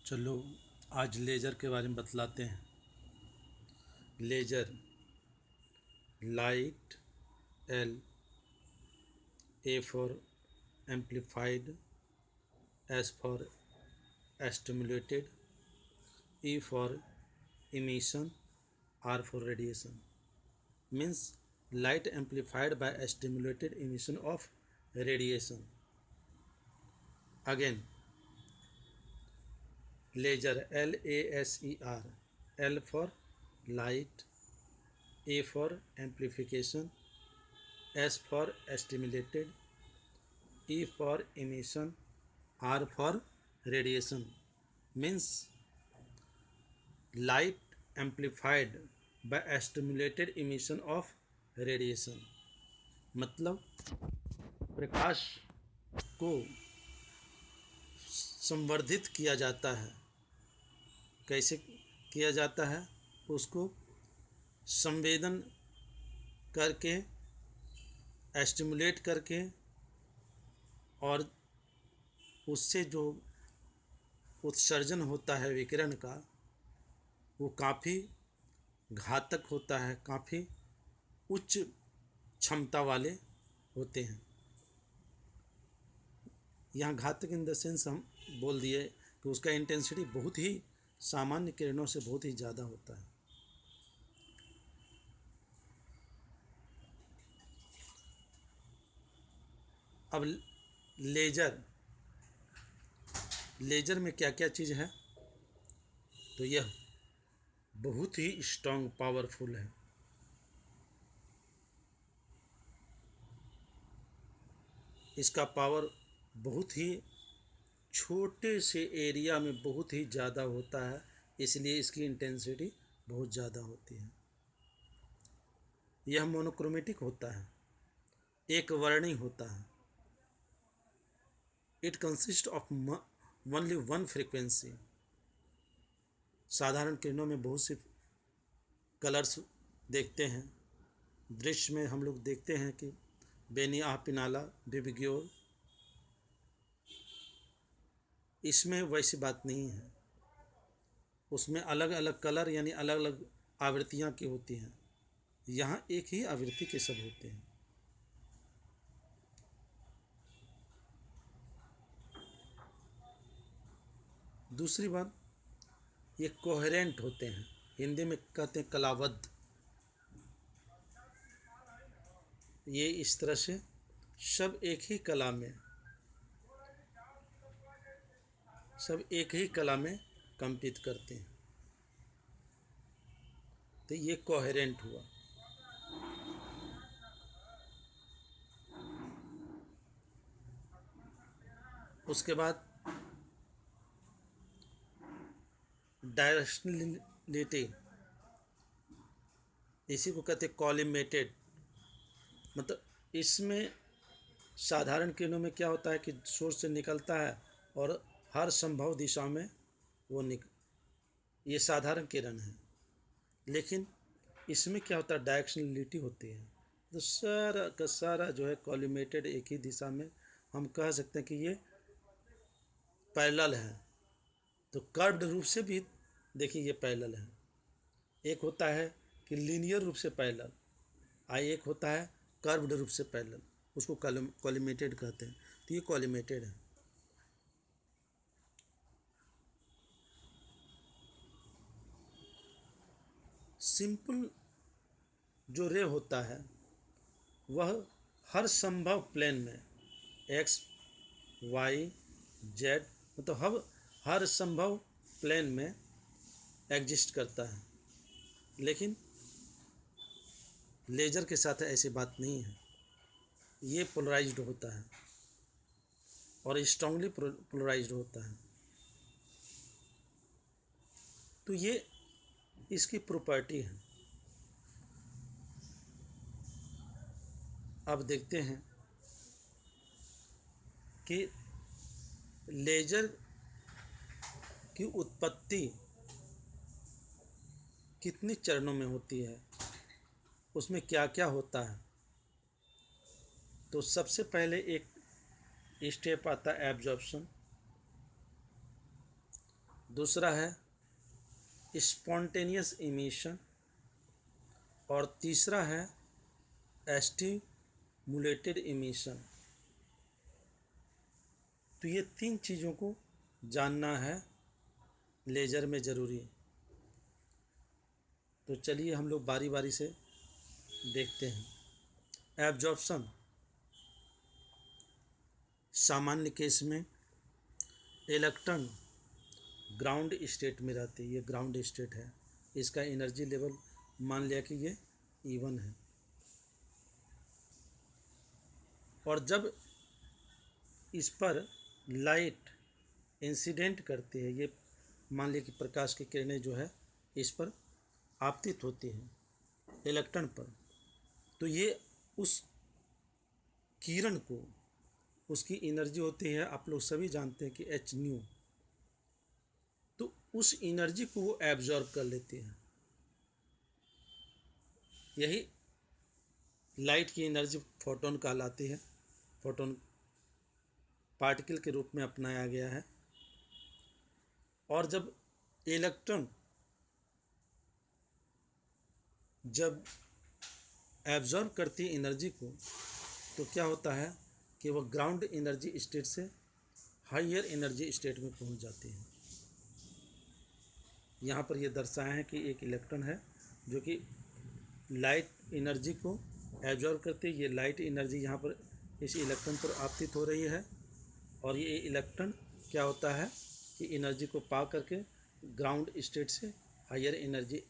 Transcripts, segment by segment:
चलो आज लेज़र के बारे में बतलाते हैं। Laser light, L, A for amplified, S for stimulated, E for emission, R for radiation. Means light amplified by a stimulated emission of radiation. Again, laser, LASER, L for light, A for amplification, S for stimulated, E for emission, R for radiation. Means light amplified by a stimulated emission of radiation. मतलब प्रकाश को संवर्धित किया जाता है। कैसे किया जाता है? उसको संवेदन करके, एस्टिमुलेट करके, और उससे जो उत्सर्जन होता है विकिरण का, वो काफ़ी घातक होता है, काफ़ी उच्च क्षमता वाले होते हैं। यहाँ घातक इन द सेंस हम बोल दिए कि उसका इंटेंसिटी बहुत ही सामान्य किरणों से बहुत ही ज़्यादा होता है। अब लेज़र में क्या क्या चीज़ है? तो यह बहुत ही स्ट्रॉन्ग, पावरफुल है। इसका पावर बहुत ही छोटे से एरिया में बहुत ही ज़्यादा होता है, इसलिए इसकी इंटेंसिटी बहुत ज़्यादा होती है। यह मोनोक्रोमेटिक होता है, एक वर्णी होता है। It consist of only one frequency. साधारण किरणों में बहुत से कलर्स देखते हैं। दृश्य में हम लोग देखते हैं कि बेनिया, पिनाला, विबिग्योर। इसमें वैसी बात नहीं है। उसमें अलग अलग कलर यानी अलग अलग आवृत्तियाँ की होती हैं। यहाँ एक ही आवृत्ति के सब होते हैं। दूसरी बात, ये कोहेरेंट होते हैं। हिंदी में कहते हैं कलाबद्ध। ये इस तरह से सब एक ही कला में कंपित करते हैं। तो ये कोहेरेंट हुआ। उसके बाद डायरेक्शनलिटी, इसी को कहते हैं कॉलिमेटेड। मतलब इसमें साधारण किरणों में क्या होता है कि सोर्स से निकलता है और हर संभव दिशा में वो ये साधारण किरण है। लेकिन इसमें क्या होता है, डायरेक्शनलिटी होती है। तो सारा का सारा जो है कॉलिमेटेड, एक ही दिशा में। हम कह सकते हैं कि ये पैरेलल है। तो कर्व्ड रूप से भी देखिए ये पैरेलल है। एक होता है कि लीनियर रूप से पैरेलल, एक होता है कर्व्ड रूप से पैरेलल, उसको कॉलिमेटेड कहते हैं। तो ये कॉलिमेटेड है। सिंपल जो रे होता है वह हर संभव प्लेन में, एक्स, वाई, जेड, मतलब हर संभव प्लेन में एग्जिस्ट करता है। लेकिन लेज़र के साथ ऐसी बात नहीं है। ये पोलराइज्ड होता है और स्ट्रांगली पोलराइज्ड होता है। तो ये इसकी प्रॉपर्टी है। अब देखते हैं कि लेज़र की उत्पत्ति कितने चरणों में होती है, उसमें क्या क्या होता है। तो सबसे पहले एक स्टेप आता है एब्जॉर्प्शन। दूसरा है स्पॉन्टेनियस इमिशन, और तीसरा है एस्टिमुलेटेड इमिशन। तो ये तीन चीज़ों को जानना है लेज़र में ज़रूरी। तो चलिए हम लोग बारी बारी से देखते हैं। एब्जॉर्प्शन, सामान्य केस में इलेक्ट्रॉन ग्राउंड स्टेट में रहते हैं, ये ग्राउंड स्टेट है, इसका एनर्जी लेवल मान लिया कि ये E1 है। और जब इस पर लाइट इंसिडेंट करती है, ये मान लिया कि प्रकाश की किरणें जो है इस पर आपतित होती हैं इलेक्ट्रॉन पर, तो ये उस किरण को, उसकी एनर्जी होती है, आप लोग सभी जानते हैं कि h², तो उस एनर्जी को वो एब्जॉर्ब कर लेती है। यही लाइट की एनर्जी फोटोन कहलाती है, फोटोन पार्टिकल के रूप में अपनाया गया है। और जब इलेक्ट्रॉन जब एब्जॉर्ब करती है एनर्जी को, तो क्या होता है कि वह ग्राउंड एनर्जी स्टेट से हायर एनर्जी स्टेट में पहुंच जाती है। यहाँ पर यह दर्शाया है कि एक इलेक्ट्रॉन है जो कि लाइट एनर्जी को एब्जॉर्ब करती है। ये लाइट एनर्जी यहाँ पर इस इलेक्ट्रॉन पर आपतित हो रही है, और ये इलेक्ट्रॉन क्या होता है कि एनर्जी को पा करके ग्राउंड स्टेट से हायर एनर्जी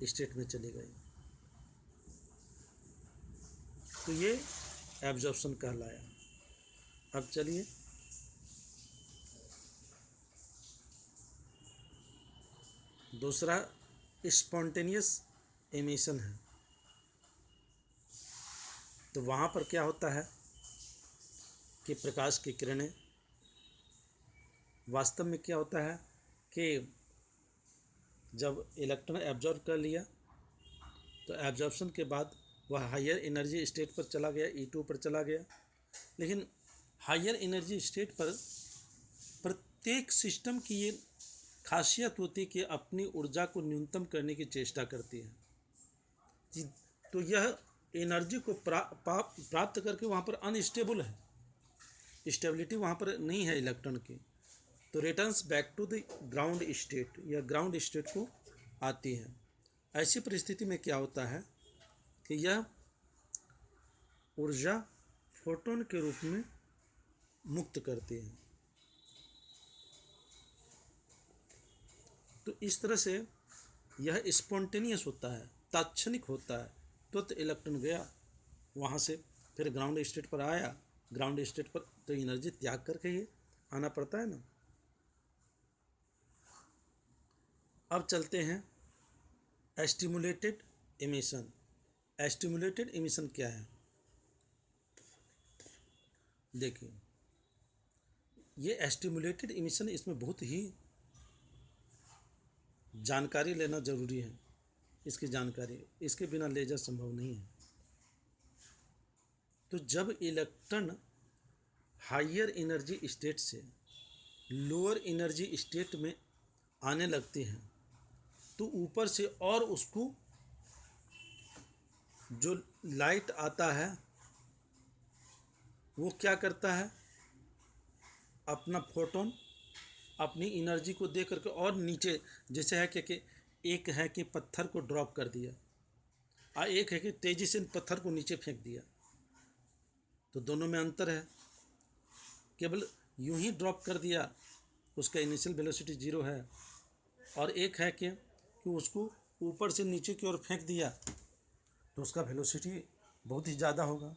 स्टेट में चली गई। तो ये एब्जॉर्प्शन कहलाया। अब चलिए दूसरा स्पॉन्टेनियस एमिशन है। तो वहाँ पर क्या होता है कि प्रकाश की किरणें, वास्तव में क्या होता है कि जब इलेक्ट्रॉन एब्जॉर्ब कर लिया, तो एब्जॉर्प्शन के बाद वह हायर एनर्जी स्टेट पर चला गया, E2 पर चला गया। लेकिन हायर एनर्जी स्टेट पर प्रत्येक सिस्टम की ये खासियत होती है कि अपनी ऊर्जा को न्यूनतम करने की चेष्टा करती है। तो यह एनर्जी को प्राप्त करके वहाँ पर अनस्टेबल है, स्टेबिलिटी वहाँ पर नहीं है इलेक्ट्रॉन की, तो returns back to the ground state, या ग्राउंड स्टेट को आती है। ऐसी परिस्थिति में क्या होता है कि यह ऊर्जा फोटोन के रूप में मुक्त करती है। तो इस तरह से यह स्पॉन्टेनियस होता है, तात्क्षणिक होता है। तुरंत इलेक्ट्रॉन गया वहाँ से, फिर ग्राउंड स्टेट पर आया, ग्राउंड स्टेट पर तो एनर्जी त्याग करके ही आना पड़ता है ना। अब चलते हैं एस्टिमुलेटेड एमिशन। एस्टिमुलेटेड एमिशन क्या है? देखिए, ये एस्टिमुलेटेड एमिशन, इसमें बहुत ही जानकारी लेना जरूरी है। इसकी जानकारी, इसके बिना लेजर संभव नहीं है। तो जब इलेक्ट्रॉन हायर एनर्जी स्टेट से लोअर एनर्जी स्टेट में आने लगती हैं, तो ऊपर से और उसको जो लाइट आता है वो क्या करता है, अपना फोटोन अपनी एनर्जी को दे करके और नीचे, जैसे है कि एक है कि पत्थर को ड्रॉप कर दिया और एक है कि तेज़ी से पत्थर को नीचे फेंक दिया, तो दोनों में अंतर है। केवल यूं ही ड्रॉप कर दिया, उसका इनिशियल वेलोसिटी 0 है, और एक है कि उसको ऊपर से नीचे की ओर फेंक दिया तो उसका वेलोसिटी बहुत ही ज़्यादा होगा।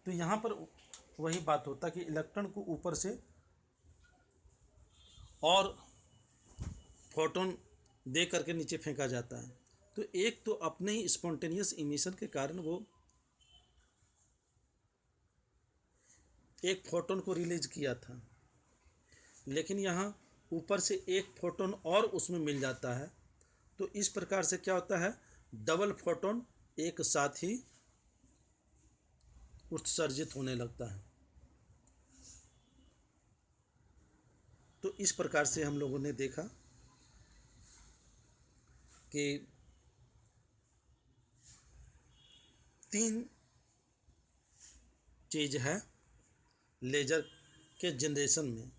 तो यहाँ पर वही बात होता है कि इलेक्ट्रॉन को ऊपर से और फोटोन दे करके नीचे फेंका जाता है। तो एक तो अपने ही स्पॉन्टेनियस इमिशन के कारण वो एक फोटोन को रिलीज किया था, लेकिन यहाँ ऊपर से एक फोटोन और उसमें मिल जाता है। तो इस प्रकार से क्या होता है, डबल फोटोन एक साथ ही उत्सर्जित होने लगता है। तो इस प्रकार से हम लोगों ने देखा कि 3 चीज़ है लेज़र के जनरेशन में।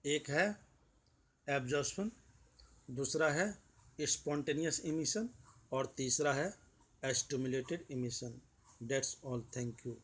एक है एब्जॉर्प्शन, दूसरा है स्पॉन्टेनियस इमिशन और तीसरा है stimulated emission. That's all, thank you.